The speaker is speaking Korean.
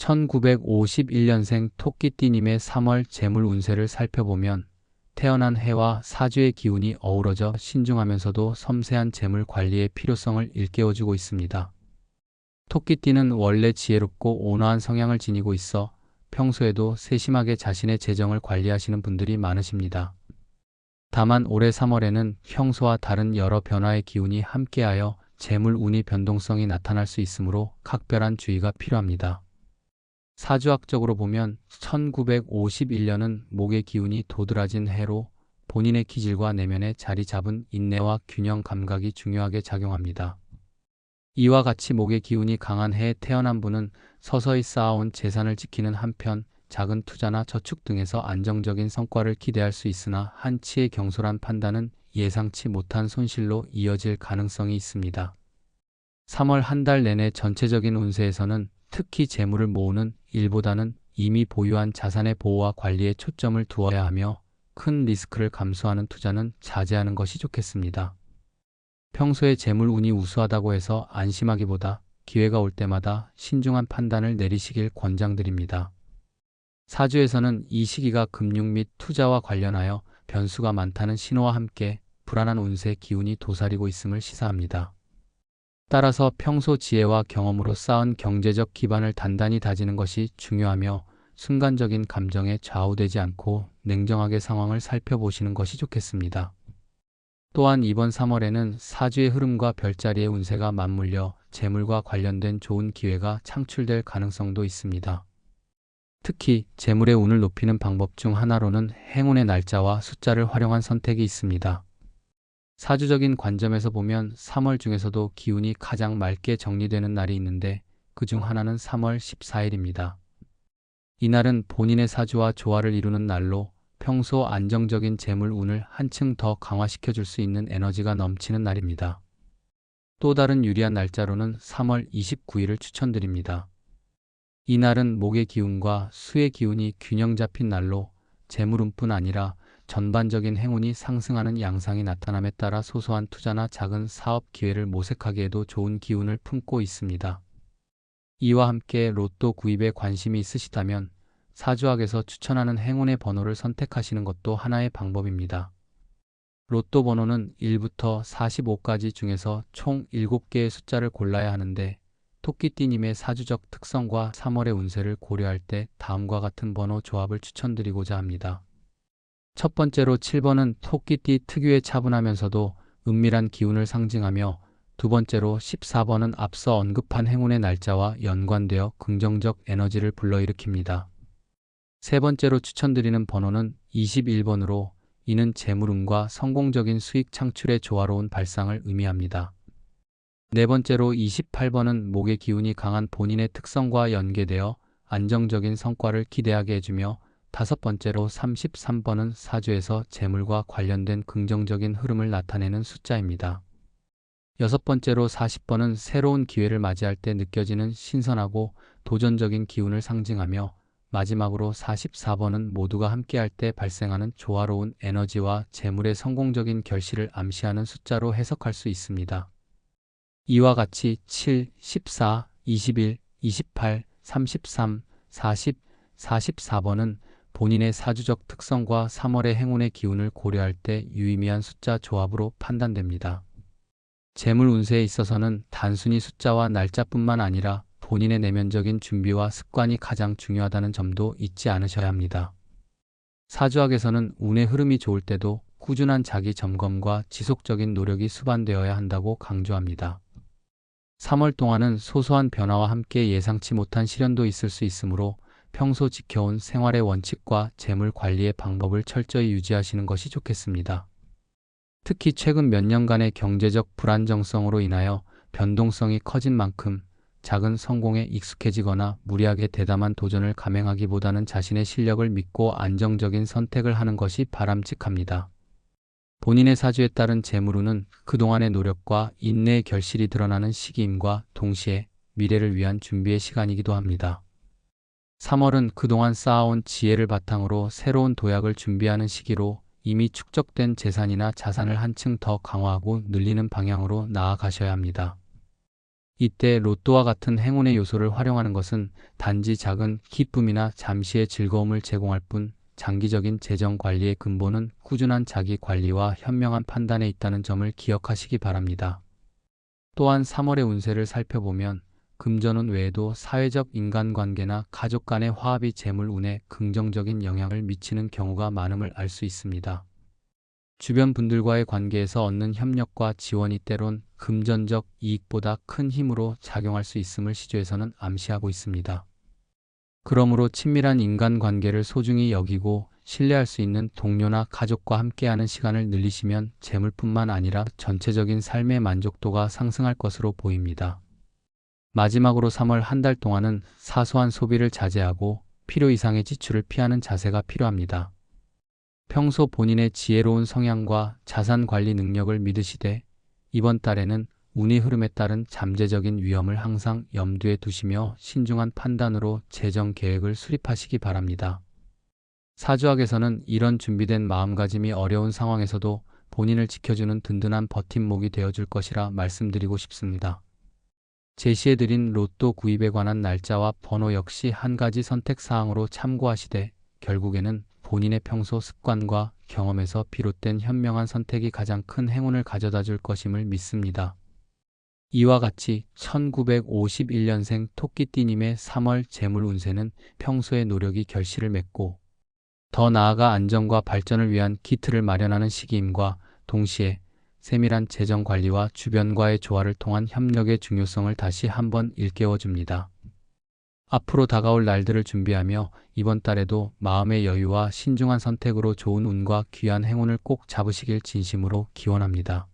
1951년생 토끼띠님의 3월 재물 운세를 살펴보면 태어난 해와 사주의 기운이 어우러져 신중하면서도 섬세한 재물 관리의 필요성을 일깨워주고 있습니다. 토끼띠는 원래 지혜롭고 온화한 성향을 지니고 있어 평소에도 세심하게 자신의 재정을 관리하시는 분들이 많으십니다. 다만 올해 3월에는 평소와 다른 여러 변화의 기운이 함께하여 재물 운이 변동성이 나타날 수 있으므로 각별한 주의가 필요합니다. 사주학적으로 보면 1951년은 목의 기운이 도드라진 해로 본인의 기질과 내면에 자리 잡은 인내와 균형 감각이 중요하게 작용합니다. 이와 같이 목의 기운이 강한 해에 태어난 분은 서서히 쌓아온 재산을 지키는 한편 작은 투자나 저축 등에서 안정적인 성과를 기대할 수 있으나 한치의 경솔한 판단은 예상치 못한 손실로 이어질 가능성이 있습니다. 3월 한 달 내내 전체적인 운세에서는 특히 재물을 모으는 일보다는 이미 보유한 자산의 보호와 관리에 초점을 두어야 하며 큰 리스크를 감수하는 투자는 자제하는 것이 좋겠습니다. 평소에 재물 운이 우수하다고 해서 안심하기보다 기회가 올 때마다 신중한 판단을 내리시길 권장드립니다. 사주에서는 이 시기가 금융 및 투자와 관련하여 변수가 많다는 신호와 함께 불안한 운세 기운이 도사리고 있음을 시사합니다. 따라서 평소 지혜와 경험으로 쌓은 경제적 기반을 단단히 다지는 것이 중요하며 순간적인 감정에 좌우되지 않고 냉정하게 상황을 살펴보시는 것이 좋겠습니다. 또한 이번 3월에는 사주의 흐름과 별자리의 운세가 맞물려 재물과 관련된 좋은 기회가 창출될 가능성도 있습니다. 특히 재물의 운을 높이는 방법 중 하나로는 행운의 날짜와 숫자를 활용한 선택이 있습니다. 사주적인 관점에서 보면 3월 중에서도 기운이 가장 맑게 정리되는 날이 있는데 그 중 하나는 3월 14일입니다. 이날은 본인의 사주와 조화를 이루는 날로 평소 안정적인 재물 운을 한층 더 강화시켜 줄 수 있는 에너지가 넘치는 날입니다. 또 다른 유리한 날짜로는 3월 29일을 추천드립니다. 이날은 목의 기운과 수의 기운이 균형 잡힌 날로 재물운뿐 아니라 전반적인 행운이 상승하는 양상이 나타남에 따라 소소한 투자나 작은 사업 기회를 모색하기에도 좋은 기운을 품고 있습니다. 이와 함께 로또 구입에 관심이 있으시다면 사주학에서 추천하는 행운의 번호를 선택하시는 것도 하나의 방법입니다. 로또 번호는 1부터 45까지 중에서 총 7개의 숫자를 골라야 하는데 토끼띠님의 사주적 특성과 3월의 운세를 고려할 때 다음과 같은 번호 조합을 추천드리고자 합니다. 첫 번째로 7번은 토끼띠 특유의 차분하면서도 은밀한 기운을 상징하며 두 번째로 14번은 앞서 언급한 행운의 날짜와 연관되어 긍정적 에너지를 불러일으킵니다. 세 번째로 추천드리는 번호는 21번으로 이는 재물운과 성공적인 수익 창출의 조화로운 발상을 의미합니다. 네 번째로 28번은 목의 기운이 강한 본인의 특성과 연계되어 안정적인 성과를 기대하게 해주며 다섯 번째로 33번은 사주에서 재물과 관련된 긍정적인 흐름을 나타내는 숫자입니다. 여섯 번째로 40번은 새로운 기회를 맞이할 때 느껴지는 신선하고 도전적인 기운을 상징하며 마지막으로 44번은 모두가 함께할 때 발생하는 조화로운 에너지와 재물의 성공적인 결실을 암시하는 숫자로 해석할 수 있습니다. 이와 같이 7, 14, 21, 28, 33, 40, 44번은 본인의 사주적 특성과 3월의 행운의 기운을 고려할 때 유의미한 숫자 조합으로 판단됩니다. 재물 운세에 있어서는 단순히 숫자와 날짜뿐만 아니라 본인의 내면적인 준비와 습관이 가장 중요하다는 점도 잊지 않으셔야 합니다. 사주학에서는 운의 흐름이 좋을 때도 꾸준한 자기 점검과 지속적인 노력이 수반되어야 한다고 강조합니다. 3월 동안은 소소한 변화와 함께 예상치 못한 시련도 있을 수 있으므로 평소 지켜온 생활의 원칙과 재물 관리의 방법을 철저히 유지하시는 것이 좋겠습니다. 특히 최근 몇 년간의 경제적 불안정성으로 인하여 변동성이 커진 만큼 작은 성공에 익숙해지거나 무리하게 대담한 도전을 감행하기보다는 자신의 실력을 믿고 안정적인 선택을 하는 것이 바람직합니다. 본인의 사주에 따른 재물운은 그동안의 노력과 인내의 결실이 드러나는 시기임과 동시에 미래를 위한 준비의 시간이기도 합니다. 3월은 그동안 쌓아온 지혜를 바탕으로 새로운 도약을 준비하는 시기로 이미 축적된 재산이나 자산을 한층 더 강화하고 늘리는 방향으로 나아가셔야 합니다. 이때 로또와 같은 행운의 요소를 활용하는 것은 단지 작은 기쁨이나 잠시의 즐거움을 제공할 뿐 장기적인 재정 관리의 근본은 꾸준한 자기 관리와 현명한 판단에 있다는 점을 기억하시기 바랍니다. 또한 3월의 운세를 살펴보면 금전운 외에도 사회적 인간관계나 가족 간의 화합이 재물 운에 긍정적인 영향을 미치는 경우가 많음을 알 수 있습니다. 주변 분들과의 관계에서 얻는 협력과 지원이 때론 금전적 이익보다 큰 힘으로 작용할 수 있음을 시조에서는 암시하고 있습니다. 그러므로 친밀한 인간관계를 소중히 여기고 신뢰할 수 있는 동료나 가족과 함께하는 시간을 늘리시면 재물뿐만 아니라 전체적인 삶의 만족도가 상승할 것으로 보입니다. 마지막으로 3월 한 달 동안은 사소한 소비를 자제하고 필요 이상의 지출을 피하는 자세가 필요합니다. 평소 본인의 지혜로운 성향과 자산 관리 능력을 믿으시되 이번 달에는 운의 흐름에 따른 잠재적인 위험을 항상 염두에 두시며 신중한 판단으로 재정 계획을 수립하시기 바랍니다. 사주학에서는 이런 준비된 마음가짐이 어려운 상황에서도 본인을 지켜주는 든든한 버팀목이 되어줄 것이라 말씀드리고 싶습니다. 제시해드린 로또 구입에 관한 날짜와 번호 역시 한 가지 선택사항으로 참고하시되 결국에는 본인의 평소 습관과 경험에서 비롯된 현명한 선택이 가장 큰 행운을 가져다 줄 것임을 믿습니다. 이와 같이 1951년생 토끼띠님의 3월 재물 운세는 평소의 노력이 결실을 맺고 더 나아가 안정과 발전을 위한 기틀을 마련하는 시기임과 동시에 세밀한 재정 관리와 주변과의 조화를 통한 협력의 중요성을 다시 한번 일깨워줍니다. 앞으로 다가올 날들을 준비하며 이번 달에도 마음의 여유와 신중한 선택으로 좋은 운과 귀한 행운을 꼭 잡으시길 진심으로 기원합니다.